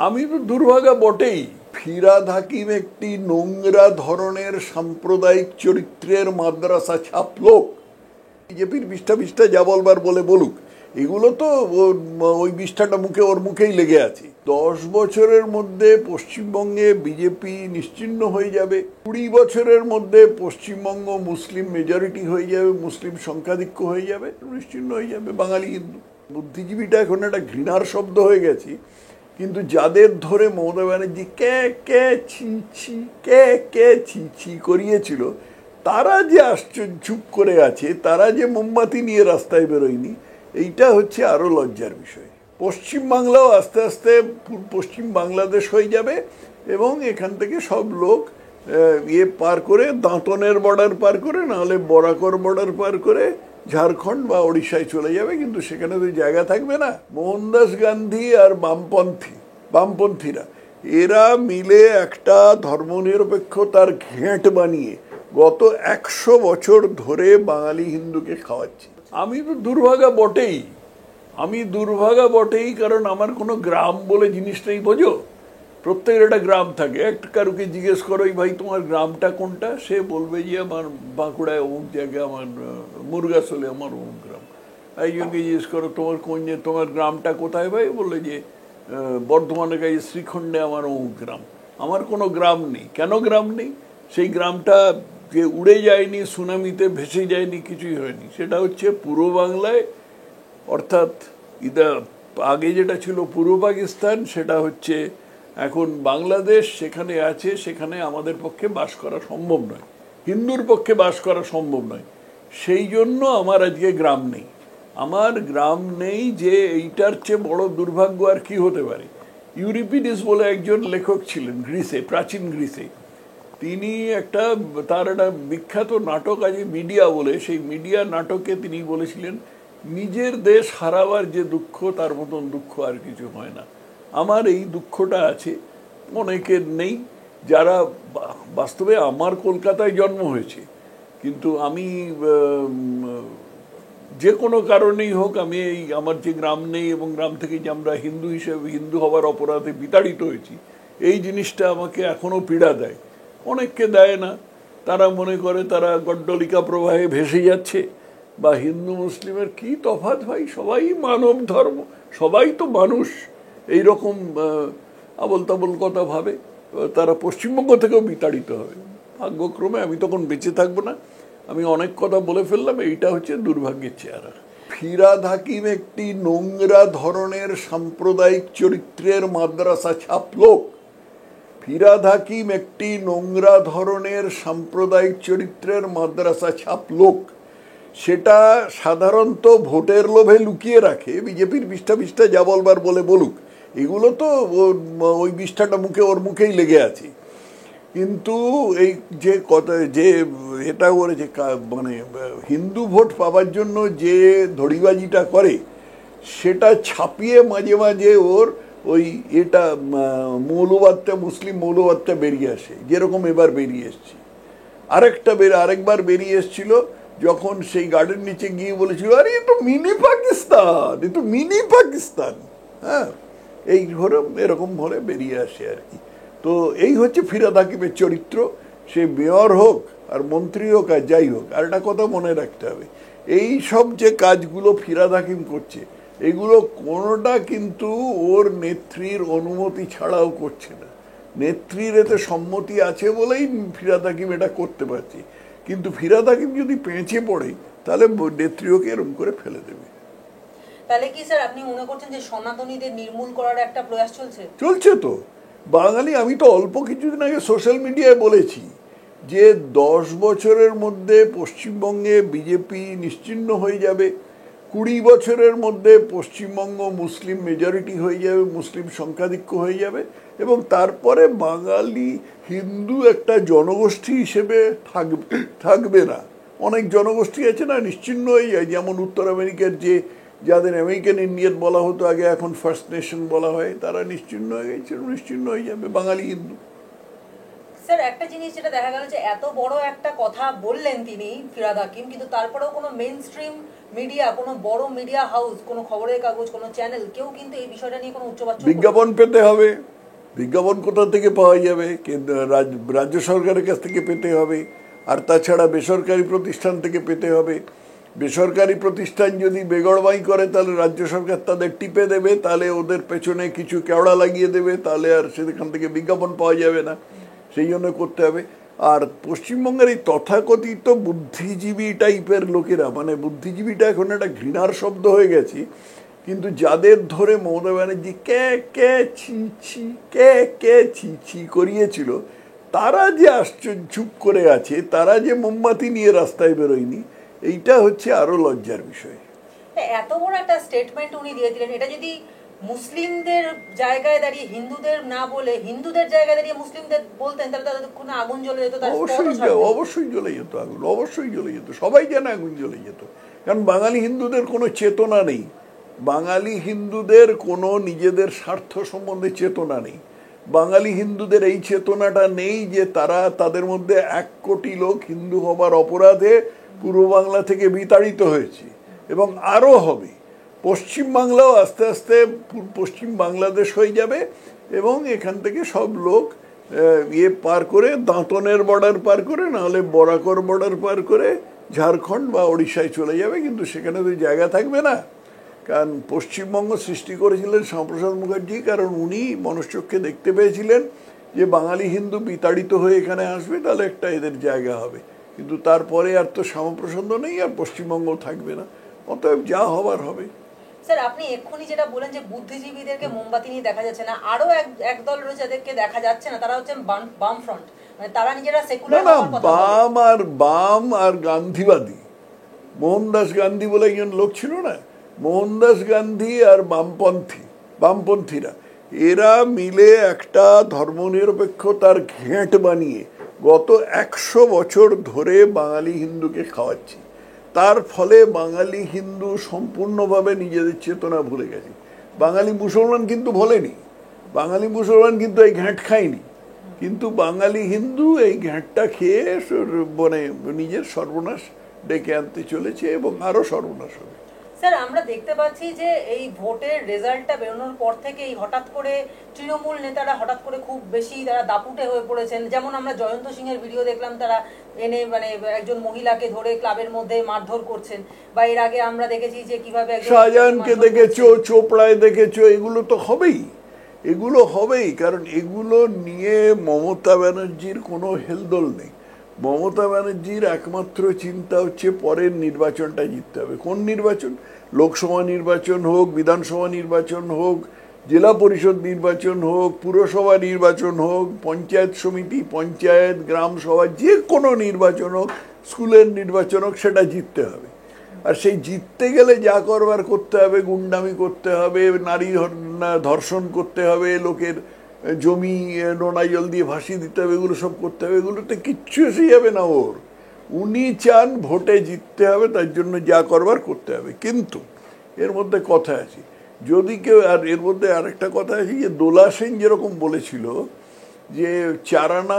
আমি তো দুর্ভাগা বটেই। ফিরহাদ হাকিম একটি নোংরা ধরনের সাম্প্রদায়িক চরিত্রের মাদ্রাসা ছাপলোক। বিজেপির বিষ্ঠা বিষ্ঠা যা বলবার বলে বলুক, এগুলো তো ওই বিষ্ঠাটা ওর মুখেই লেগে আছে। 10 বছরের মধ্যে পশ্চিমবঙ্গে বিজেপি নিশ্চিহ্ন হয়ে যাবে, 20 বছরের মধ্যে পশ্চিমবঙ্গ মুসলিম মেজরিটি হয়ে যাবে, মুসলিম সংখ্যাধিক্য হয়ে যাবে, নিশ্চিহ্ন হয়ে যাবে বাঙালি হিন্দু। বুদ্ধিজীবীটা এখন একটা ঘৃণার শব্দ হয়ে গেছে, কিন্তু যাদের ধরে মমতা ব্যানার্জি কে কে ছি ছি কে কে ছি ছি করিয়েছিল, তারা যে আশ্চর্য চুপ করে আছে, তারা যে মোমবাতি নিয়ে রাস্তায় বেরোয়নি, এইটা হচ্ছে আরো লজ্জার বিষয়। পশ্চিমবাংলাও আস্তে আস্তে পশ্চিম বাংলাদেশ হয়ে যাবে, এবং এখান থেকে সব লোক পার করে, দাঁতনের বর্ডার পার করে, নাহলে বরাকর বর্ডার পার করে ঝাড়খণ্ড বা ওড়িশায় চলে যাবে। কিন্তু সেখানে তো জায়গা থাকবে না। মোহনদাস গান্ধী আর বামপন্থীরা এরা মিলে একটা ধর্মনিরপেক্ষতার ঘেঁট বানিয়ে গত 100 বছর ধরে বাঙালি হিন্দুকে খাওয়াচ্ছে। আমি তো দুর্ভাগা বটেই, কারণ আমার কোনো গ্রাম বলে জিনিসটাই বোঝো। প্রত্যেকের একটা গ্রাম থাকে। একটা কারুকে জিজ্ঞেস করো, ভাই তোমার গ্রামটা কোনটা, সে বলবে যে আমার বাঁকুড়ায় অমুক জায়গায়, আমার মুরগাসোলে আমার অমুক গ্রাম। একজনকে জিজ্ঞেস করো তোমার গ্রামটা কোথায়, ভাই বললে যে বর্ধমানের কাছে শ্রীখণ্ডে আমার অমুক গ্রাম। আমার কোনো গ্রাম নেই। কেন গ্রাম নেই? সেই গ্রামটা যে উড়ে যায়নি, সুনামিতে ভেসে যায়নি, কিছুই হয়নি। সেটা হচ্ছে পূর্ব বাংলায়, অর্থাৎ আগে যেটা ছিল পূর্ব পাকিস্তান, সেটা হচ্ছে এখন বাংলাদেশ। সেখানে আছে, সেখানে আমাদের পক্ষে বাস করা সম্ভব নয়, হিন্দুর পক্ষে বাস করা সম্ভব নয়। সেই জন্য আমার আজকে গ্রাম নেই। আমার গ্রাম নেই, যে এইটার চেয়ে বড় দুর্ভাগ্য আর কি হতে পারে। ইউরিপিডিস বলে একজন লেখক ছিলেন গ্রিসে, প্রাচীন গ্রিসে। তিনি তার একটা বিখ্যাত নাটক আছে মিডিয়া বলে, সেই মিডিয়া নাটকে তিনি বলেছিলেন, নিজের দেশ হারাবার যে দুঃখ, তার মতন দুঃখ আর কিছু হয় না। আমার এই দুঃখটা আছে, অনেকের নেই। যারা বাস্তবে আমার কলকাতায় জন্ম হয়েছে, কিন্তু আমি যে কোনো কারণেই হোক, আমি আমার যে গ্রাম নেই, এবং গ্রাম থেকে যে আমরা হিন্দু হিসেবে হিন্দু হওয়ার অপরাধে বিতাড়িত হয়েছি, এই জিনিসটা আমাকে এখনো পীড়া দেয়। অনেককে দেয় না, তারা মনে করে তারা গড্ডলিকা প্রবাহে ভেসে যাচ্ছে, বা হিন্দু মুসলিমের কি তফাৎ ভাই, সবাই মানব ধর্ম, সবাই তো মানুষ, এইরকম আবল তাবল কথা ভাবে। তারা পশ্চিমবঙ্গ থেকেও বিতাড়িত হবে। ভাগ্যক্রমে আমি তখন বেঁচে থাকবো না। আমি অনেক কথা বলে ফেললাম, এইটা হচ্ছে দুর্ভাগ্যের চেহারা। ফিরহাদ হাকিম একটি নোংরা ধরনের সাম্প্রদায়িক চরিত্রের মাদ্রাসা ছাপলোক। ফিরহাদ হাকিম একটি নোংরা ধরনের সাম্প্রদায়িক চরিত্রের মাদ্রাসা ছাপলোক। সেটা সাধারণত ভোটের লোভে লুকিয়ে রাখে। বিজেপির বিষ্ঠা বিষ্ঠা যা বলবার বলে বলুক, এগুলো তো ওই বিষ্ঠাটা ওর মুখেই লেগে আছে। কিন্তু এই যে কথা, যে এটা করেছে, মানে হিন্দু ভোট পাওয়ার জন্য যে ধড়িবাজিটা করে, সেটা ছাপিয়ে মাঝে মাঝে ওর ওই মৌলবাদটা, মুসলিম মৌলবাদটা বেরিয়ে আসে, যেরকম এবার বেরিয়ে এসছে। আরেকবার বেরিয়ে এসছিল, যখন সেই গার্ডেন নিচে গিয়ে বলেছিল, আরে এ তো মিনি পাকিস্তান। হ্যাঁ, এরকম ভরে বেরিয়ে আসে আর কি। তো এই হচ্ছে ফিরহাদ হাকিমের চরিত্র। সে মেয়র হোক আর মন্ত্রী হোক আর যাই হোক। আর একটা কথা মনে রাখতে হবে, এই সব যে কাজগুলো ফিরহাদ হাকিম করছে, এগুলো কোনোটা কিন্তু ওর নেত্রীর অনুমতি ছাড়াও করছে না। নেত্রীর এতে সম্মতি আছে বলেই ফিরহাদ হাকিম এটা করতে পারছে। কিন্তু ফিরহাদ হাকিম যদি পেঁচে পড়ে, তাহলে নেত্রী ওকে এরম করে ফেলে দেবে। তাহলে কি স্যার আপনি মনে করছেন যে সনাতনীদের নির্মূল করার একটা প্রয়াস চলছে তো বাঙালি। আমি তো অল্প কিছুদিন আগে সোশ্যাল মিডিয়ায় বলেছি যে 10 বছরের মধ্যে পশ্চিমবঙ্গে বিজেপি নিশ্চিহ্ন হয়ে যাবে, 20 বছরের মধ্যে পশ্চিমবঙ্গ মুসলিম মেজরিটি হয়ে যাবে, মুসলিম সংখ্যাধিক্য হয়ে যাবে, এবং তারপরে বাঙালি হিন্দু একটা জনগোষ্ঠী হিসেবে থাকবে না। অনেক জনগোষ্ঠী আছে না, নিশ্চিহ্ন হয়ে যায়। যেমন উত্তর আমেরিকার যাদের আমেরিকান ইন্ডিয়ান বলা হতো আগে, এখন ফার্স্ট নেশন বলা হয়, তারা নিশ্চিহ্ন হয়ে গেছে, নিশ্চিহ্ন হয়ে যাবে বাঙালি হিন্দু। স্যার একটা জিনিস যেটা দেখা গেল যে এত বড় একটা কথা বললেন তিনি ফিরহাদ হাকিম, কিন্তু তারপরেও কোনো মেইন স্ট্রিম মিডিয়া, কোনো বড় মিডিয়া হাউস, কোনো খবরের কাগজ, কোনো চ্যানেল, কেউ কিন্তু এই বিষয়টা নিয়ে কোনো উচ্চবাচ্য বিজ্ঞাপন পেতে হবে। বিজ্ঞাপন কোথা থেকে পাওয়া যাবে? রাজ্য সরকারের কাছ থেকে পেতে হবে, আর তাছাড়া বেসরকারি প্রতিষ্ঠান থেকে পেতে হবে। বেসরকারি প্রতিষ্ঠান যদি বেগড়বাই করে তাহলে রাজ্য সরকার তাদের টিপে দেবে, তাহলে ওদের পেছনে কিছু কেওড়া লাগিয়ে দেবে, তাহলে আর সেখান থেকে বিজ্ঞাপন পাওয়া যাবে না। সেই জন্য করতে হবে। আর পশ্চিমবঙ্গের এই তথাকথিত বুদ্ধিজীবী টাইপের লোকেরা, মানে বুদ্ধিজীবীটা এখন একটা ঘৃণার শব্দ হয়ে গেছে, কিন্তু যাদের ধরে মমতা ব্যানার্জি কে কে ছি ছি কে কে ছি ছি করিয়েছিল, তারা যে আশ্চর্য চুপ করে আছে, তারা যে মোমবাতি নিয়ে রাস্তায় বেরোয়নি, এইটা হচ্ছে আরো লজ্জার বিষয়। এত বড় একটা স্টেটমেন্ট উনি দিয়ে দিলেন, এটা যদি মুসলিমদের জায়গায় দাঁড়িয়ে হিন্দুদের না বলে হিন্দুদের জায়গায় দাঁড়িয়ে মুসলিমদের বলতেন, তাহলে তাদের কোনো আগুন জ্বলে যেত। অবশ্যই জ্বলে যেত আগুন, অবশ্যই জ্বলে যেত, সবাই জানে আগুন জ্বলে যেত। কারণ বাঙালি হিন্দুদের কোনো চেতনা নেই, বাঙালি হিন্দুদের কোনো নিজেদের স্বার্থ সম্বন্ধে চেতনা নেই। বাঙালি হিন্দুদের এই চেতনাটা নেই যে তারা, তাদের মধ্যে 1 কোটি লোক হিন্দু হবার অপরাধে পূর্ব বাংলা থেকে বিতাড়িত হয়েছে এবং আরও হবে। পশ্চিমবাংলাও আস্তে আস্তে পশ্চিম বাংলাদেশ হয়ে যাবে এবং এখান থেকে সব লোক পার করে, দাঁতনের বর্ডার পার করে, নাহলে বরাকর বর্ডার পার করে ঝাড়খণ্ড বা ওড়িশায় চলে যাবে। কিন্তু সেখানে তো জায়গা থাকবে না। কারণ পশ্চিমবঙ্গ সৃষ্টি করেছিলেন শ্যামাপ্রসাদ মুখার্জি, কারণ উনি মনুষ্যকে দেখতে পেয়েছিলেন যে বাঙালি হিন্দু বিতাড়িত হয়ে এখানে আসবে, তাহলে একটা এদের জায়গা হবে। কিন্তু তারপরে আর তো শ্যামাপ্রসাদও নেই, আর পশ্চিমবঙ্গ থাকবে না। অতএব যা হবার হবে। স্যার, আপনি এক্ষুনি যেটা বলেন যে বুদ্ধিজীবীদেরকে মোমবাতি নিয়ে দেখা যাচ্ছে না, আরো একদল রয়েছে যাদেরকে দেখা যাচ্ছে না, তারা হচ্ছে বাম ফ্রন্ট, মানে তারা নিজেরা সেকুলার হওয়ার কথা বলে। বাম আর গান্ধীবাদী, মোহনদাস গান্ধী বলে একজন লোক ছিল না, মোহনদাস গান্ধী আর বামপন্থীরা, এরা মিলে একটা ধর্মনিরপেক্ষতার ঘেঁট বানিয়ে গত 100 বছর ধরে বাঙালি হিন্দুকে খাওয়াচ্ছে। তার ফলে বাঙালি হিন্দু সম্পূর্ণভাবে নিজেদের চেতনা ভুলে গেছে। বাঙালি মুসলমান কিন্তু ভোলেনি, বাঙালি মুসলমান কিন্তু এই ঘ্যাঁট খায়নি, কিন্তু বাঙালি হিন্দু এই ঘ্যাঁটটা খেয়ে মানে নিজের সর্বনাশ ডেকে আনতে চলেছে এবং আরো সর্বনাশ হবে। স্যার, আমরা দেখতে পাচ্ছি যে এই ভোটের রেজাল্টটা বেরোনোর পর থেকেই হঠাৎ করে তৃণমূল নেতারা হঠাৎ করে খুব বেশি তারা দাপুটে হয়ে পড়েছেন। যেমন আমরা জয়ন্ত সিং এর ভিডিও দেখলাম, তারা এনে মানে একজন মহিলাকে ধরে ক্লাবের মধ্যে মারধর করছেন, বা এর আগে আমরা দেখেছি যে কিভাবে শাহজাহানকে দেখেছো, চোপড়ায় দেখেছো, এগুলো তো হবেই, এগুলো হবেই। কারণ এগুলো নিয়ে মমতা ব্যানার্জির কোনো হেলদোল নেই। মমতা ব্যানার্জির একমাত্র চিন্তা হচ্ছে পরের নির্বাচনটা জিততে হবে। কোন নির্বাচন? লোকসভা নির্বাচন হোক, বিধানসভা নির্বাচন হোক, জেলা পরিষদ নির্বাচন হোক, পুরসভা নির্বাচন হোক, পঞ্চায়েত সমিতি, পঞ্চায়েত, গ্রাম সভা, যে কোনো নির্বাচন হোক, স্কুলের নির্বাচন হোক, সেটা জিততে হবে। আর সেই জিততে গেলে যা করবার করতে হবে, গুন্ডামি করতে হবে, নারী ধর্ষণ করতে হবে, লোকের জমি নোনা জল দিয়ে ভাসিয়ে দিতে হবে, এগুলো সব করতে হবে। এগুলোতে কিচ্ছু এসে যাবে না ওর। উনি চান ভোটে জিততে হবে, তার জন্য যা করবার করতে হবে। কিন্তু এর মধ্যে কথা আছে, যদি কেউ, আর এর মধ্যে আরেকটা কথা আছে যে দোলা সেন যেরকম বলেছিল যে 4 আনা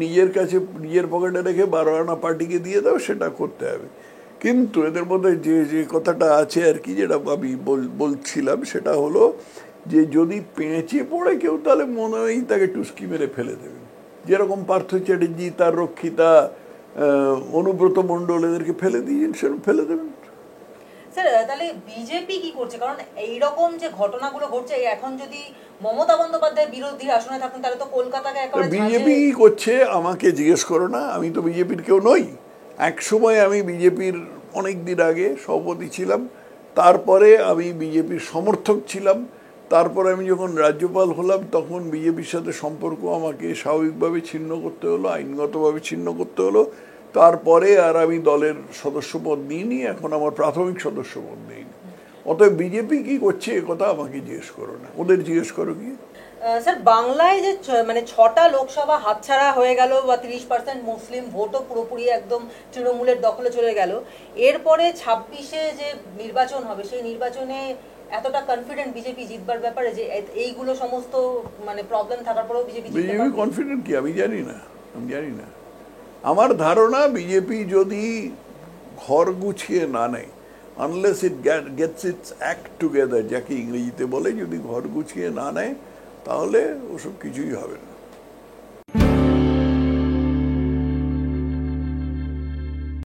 নিজের কাছে নিজের পকেটে রেখে 12 আনা পার্টিকে দিয়ে দাও, সেটা করতে হবে। কিন্তু এদের মধ্যে যে কথাটা আছে আর কি, যেটা আমি বলছিলাম, সেটা হলো যে যদি পেঁচে পড়ে কেউ, তাহলে মনে হয় তাকে টুস্কি মেরে ফেলে দেবেন। যেরকম পার্থ চ্যাটার্জি, তার রক্ষিতা, অনুব্রত মণ্ডল, এদেরকে ফেলে দিয়েছেন, সেরকম ফেলে দেবেন। স্যার, তাহলে বিজেপি কি করছে? কারণ এইরকম যে ঘটনাগুলো ঘটছে, এখন যদি মমতা বন্দ্যোপাধ্যায় বিরোধীর আসনে থাকেন, তাহলে তো কলকাতাকে একেবারে বিজেপি কি করছে আমাকে জিজ্ঞেস করো না, আমি তো বিজেপির কেউ নই। এক সময় আমি বিজেপির অনেক দিন আগে সভাপতি ছিলাম, তারপরে আমি বিজেপির সমর্থক ছিলাম, তারপরে আমি যখন রাজ্যপাল হলাম তখন বিজেপির সাথে সম্পর্ক আমাকে স্বাভাবিকভাবে ছিন্ন করতে হলো, আইনগতভাবে ছিন্ন করতে হলো। তারপরে আর আমি দলের সদস্যপদ নিইনি, এখন আমার প্রাথমিক সদস্যপদ নিইনি। অতএব বিজেপি কি করছে এ কথা আমাকে জিজ্ঞেস করো না, ওদের জিজ্ঞেস করো গিয়ে। স্যার, বাংলায় যে মানে 6টা লোকসভা হাতছাড়া হয়ে গেল, বা 30% মুসলিম ভোটও পুরোপুরি একদম তৃণমূলের দখলে চলে গেল, এরপরে 26-এ যে নির্বাচন হবে, সেই নির্বাচনে এতটা কনফিডেন্ট বিজেপি জিতবার ব্যাপারে, যে এইগুলো সমস্ত মানে প্রবলেম থাকার পরেও বিজেপি কনফিডেন্ট কি? আমি জানি না। আমার ধারণা বিজেপি যদি ঘর গুছিয়ে না নেয়, unless it gets it's act together, যাকে ইংরেজিতে বলে, যদি ঘর গুছিয়ে না নেয় তাহলে ওসব কিছুই হবে না।